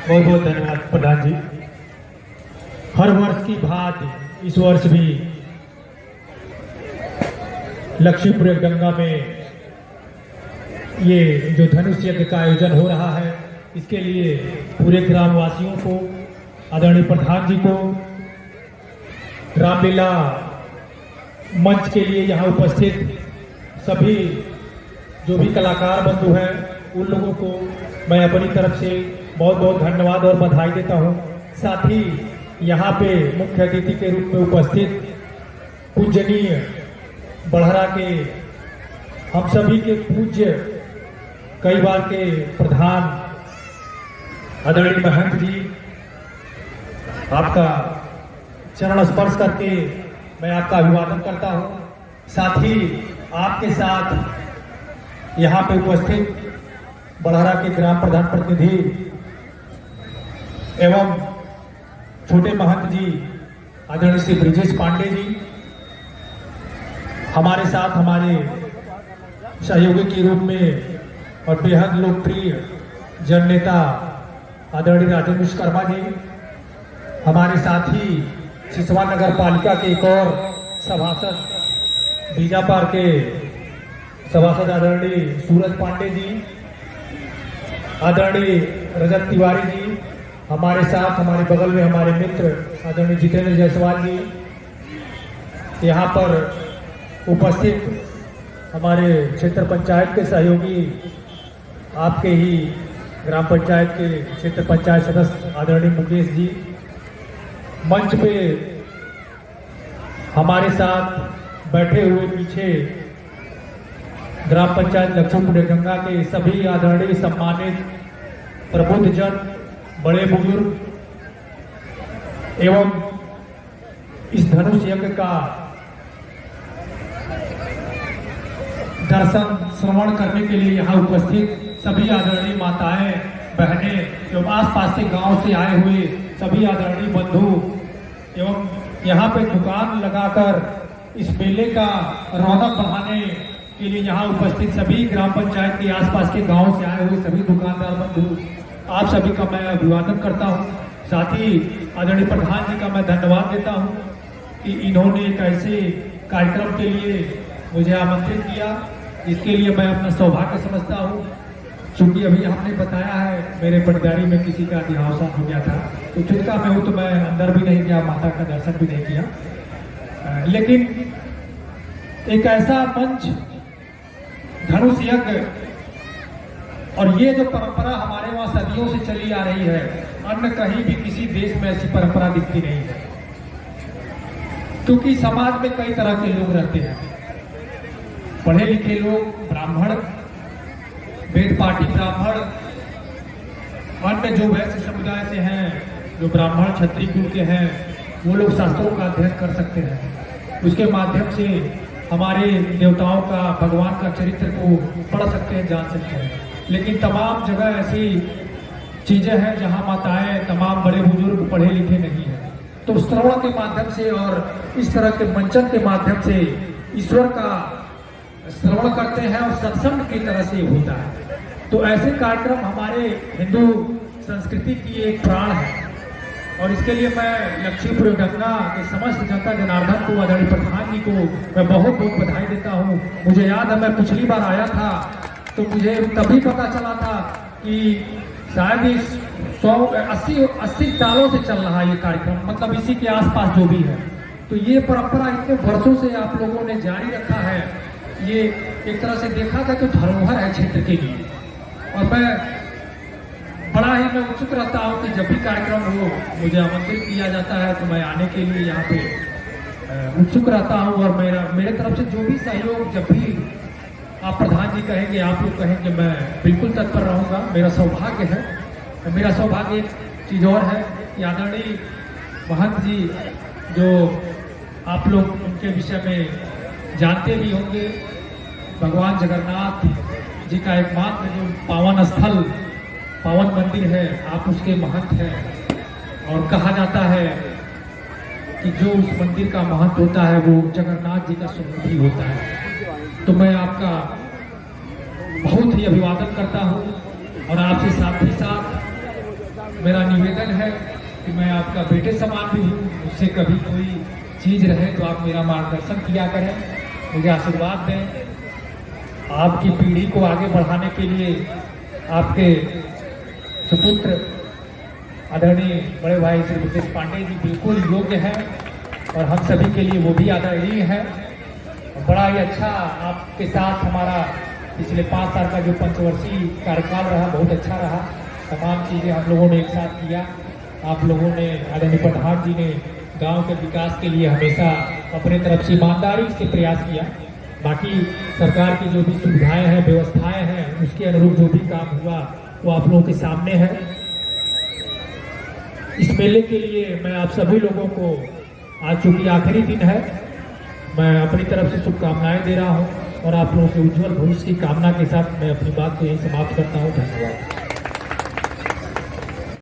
बहुत बहुत धन्यवाद प्रधान जी। हर वर्ष की भांति इस वर्ष भी लक्ष्मीपुर गंगा में ये जो धनुष यज्ञ का आयोजन हो रहा है, इसके लिए पूरे ग्रामवासियों को, आदरणीय प्रधान जी को, रामलीला मंच के लिए यहाँ उपस्थित सभी जो भी कलाकार बंधु हैं, उन लोगों को मैं अपनी तरफ से बहुत बहुत धन्यवाद और बधाई देता हूँ। साथ ही यहाँ पे मुख्य अतिथि के रूप में उपस्थित पूजनीय बड़हरा के हम सभी के पूज्य कई बार के प्रधान आदरणीय महंत जी, आपका चरण स्पर्श करके मैं आपका अभिवादन करता हूँ। साथ ही आपके साथ यहाँ पे उपस्थित बड़हरा के ग्राम प्रधान प्रतिनिधि एवं छोटे महंत जी आदरणीय श्री ब्रिजेश पांडे जी, हमारे साथ हमारे सहयोगी के रूप में और बेहद लोकप्रिय जननेता आदरणीय राजेंद्र विश्वकर्मा जी, हमारे साथ ही सिसवा नगर पालिका के एक और सभासद बीजापुर के सभासद आदरणीय सूरज पांडे जी, आदरणीय रजत तिवारी जी, हमारे साथ हमारे बगल में हमारे मित्र आदरणीय जितेंद्र जायसवाल जी, यहाँ पर उपस्थित हमारे क्षेत्र पंचायत के सहयोगी, आपके ही ग्राम पंचायत के क्षेत्र पंचायत सदस्य आदरणीय मुकेश जी, मंच पे हमारे साथ बैठे हुए पीछे ग्राम पंचायत लक्ष्मीपुर गंगा के सभी आदरणीय सम्मानित प्रबुद्ध जन, बड़े बुजुर्ग एवं इस धनुष यज्ञ का दर्शन श्रवण करने के लिए यहाँ उपस्थित सभी आदरणीय माताएं, बहनें एवं आसपास के गांव से आए हुए सभी आदरणीय बंधु एवं यहाँ पे दुकान लगाकर इस मेले का रौनक बढ़ाने के लिए यहाँ उपस्थित सभी ग्राम पंचायत के आसपास के गांव से आए हुए सभी दुकानदार बंधु, आप सभी का मैं अभिवादन करता हूँ। साथ ही आदरणीय प्रधान जी का मैं धन्यवाद देता हूँ कि इन्होंने एक ऐसे कार्यक्रम के लिए मुझे आमंत्रित किया, इसके लिए मैं अपना सौभाग्य समझता हूँ। चूंकि अभी आपने बताया है मेरे पटदारी में किसी का देहावसान हो गया था, तो चुटका में हूँ तो मैं अंदर भी नहीं गया, माता का दर्शन भी नहीं किया। लेकिन एक ऐसा मंच धनुष यज्ञ, और ये जो परंपरा हमारे वहाँ सदियों से चली आ रही है, अन्य कहीं भी किसी देश में ऐसी परंपरा दिखती नहीं है। क्योंकि समाज में कई तरह के लोग रहते हैं, पढ़े लिखे लोग, ब्राह्मण, वेद पाठी ब्राह्मण, अन्य जो वैश्य समुदाय से हैं, जो ब्राह्मण क्षत्रिय कुल के हैं, वो लोग शास्त्रों का अध्ययन कर सकते हैं। उसके माध्यम से हमारे देवताओं का, भगवान का चरित्र को पढ़ सकते हैं, जान सकते हैं। लेकिन तमाम जगह ऐसी चीजें हैं जहां माताएं, तमाम बड़े बुजुर्ग पढ़े लिखे नहीं हैं। तो श्रवण के माध्यम से और इस तरह के मंचन के माध्यम से ईश्वर का श्रवण करते हैं और सत्संग की तरह से होता है। तो ऐसे कार्यक्रम हमारे हिंदू संस्कृति की एक प्राण है, और इसके लिए मैं लक्ष्मीपुर गंगा के समस्त जनता जनार्दन को, आदरणीय प्रधान जी को मैं बहुत बहुत बधाई देता हूँ। मुझे याद है मैं पिछली बार आया था तो मुझे तभी पता चला था कि शायद इस 180 सालों से चल रहा है ये कार्यक्रम, मतलब इसी के आसपास जो भी है। तो ये परंपरा इतने वर्षों से आप लोगों ने जारी रखा है, ये एक तरह से देखा था कि धरोहर है क्षेत्र के लिए। और मैं बड़ा ही मैं उत्सुक रहता हूँ कि जब भी कार्यक्रम हो, मुझे आमंत्रित किया जाता है तो मैं आने के लिए यहाँ पे उत्सुक रहता हूँ। और मेरे तरफ से जो भी सहयोग, जब भी आप प्रधान जी कहेंगे, आप लोग कहेंगे, मैं बिल्कुल तत्पर रहूँगा। मेरा सौभाग्य है। मेरा सौभाग्य एक चीज़ और है कि आदरणीय महंत जी, जो आप लोग उनके विषय में जानते भी होंगे, भगवान जगन्नाथ जी का एकमात्र जो पावन स्थल, पावन मंदिर है, आप उसके महंत हैं। और कहा जाता है कि जो उस मंदिर का महंत होता है वो जगन्नाथ जी का स्वरूप ही होता है। तो मैं आपका बहुत ही अभिवादन करता हूँ और आपसे साथ ही साथ मेरा निवेदन है कि मैं आपका बेटे समान भी हूँ, मुझसे कभी कोई चीज़ रहे तो आप मेरा मार्गदर्शन किया करें, मुझे आशीर्वाद दें। आपकी पीढ़ी को आगे बढ़ाने के लिए आपके सुपुत्र आदरणीय बड़े भाई श्री ब्रजेश पांडे जी बिल्कुल योग्य है और हम सभी के लिए वो भी आदरणीय है। बड़ा ही अच्छा आपके साथ हमारा पिछले 5 साल का जो पंचवर्षीय कार्यकाल रहा, बहुत अच्छा रहा। तमाम चीज़ें हम लोगों ने एक साथ किया। आप लोगों ने, आदरणीय प्रधान जी ने गांव के विकास के लिए हमेशा अपने तरफ से ईमानदारी से प्रयास किया। बाकी सरकार की जो भी सुविधाएं हैं, व्यवस्थाएं हैं, उसके अनुरूप जो भी काम हुआ वो आप लोगों के सामने है। इस मेले के लिए मैं आप सभी लोगों को, आज चूंकि आखिरी दिन है, मैं अपनी तरफ से शुभकामनाएं दे रहा हूं और आप लोगों के उज्जवल भविष्य की कामना के साथ मैं अपनी बात को यही समाप्त करता हूं। धन्यवाद।